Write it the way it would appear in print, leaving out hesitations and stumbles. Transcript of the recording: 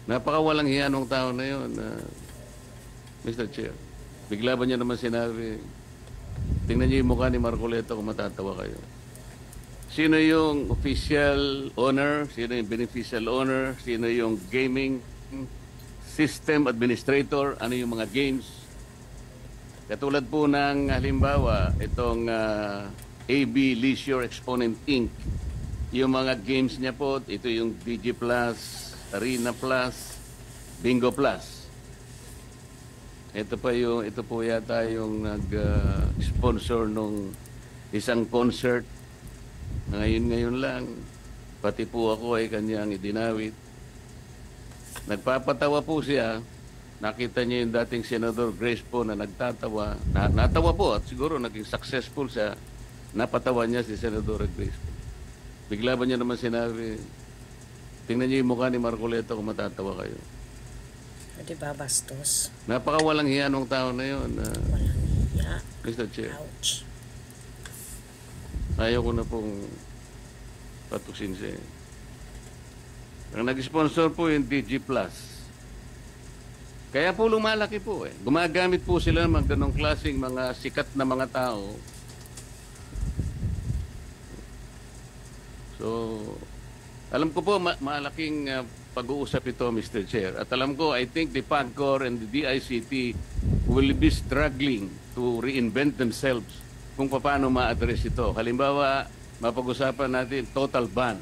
Napakawalang hiya nung tao na yun, Mr. Chair. Bigla ba niya naman sinabi, tingnan niyo yung mukha ni Marcoleta kung matatawa kayo. Sino yung official owner? Sino yung beneficial owner? Sino yung gaming system administrator? Ano yung mga games? Katulad po ng halimbawa, itong AB Leisure Exponent Inc. Yung mga games niya po, ito yung DG Plus, Arena Plus, Bingo Plus. Ito po yata yung nag-sponsor nung isang concert. Ngayon lang, pati po ako ay kanyang idinawit. Nagpapatawa po siya. Nakita niya yung dating Senador Grace po na nagtatawa. Natawa po at siguro naging successful siya. Napatawa niya si Senador Grace po. Bigla ba niya naman sinabi, tingnan niyo yung mukha ni Marcoleta kung matatawa kayo. Di ba, bastos? Napakawalang hiya nung tao na yun, Walang hiya. Mr. Chair. Ouch. Ayaw ko na pong patusin siya. Ang nag-sponsor po yung DG Plus. Kaya po lumalaki po eh. Gumagamit po sila ng ganong klaseng mga sikat na mga tao. So, alam ko po malaking pag-uusap ito, Mr. Chair. At alam ko, I think the PAGCOR and the DICT will be struggling to reinvent themselves kung paano ma-address ito. Halimbawa, mapag-usapan natin total ban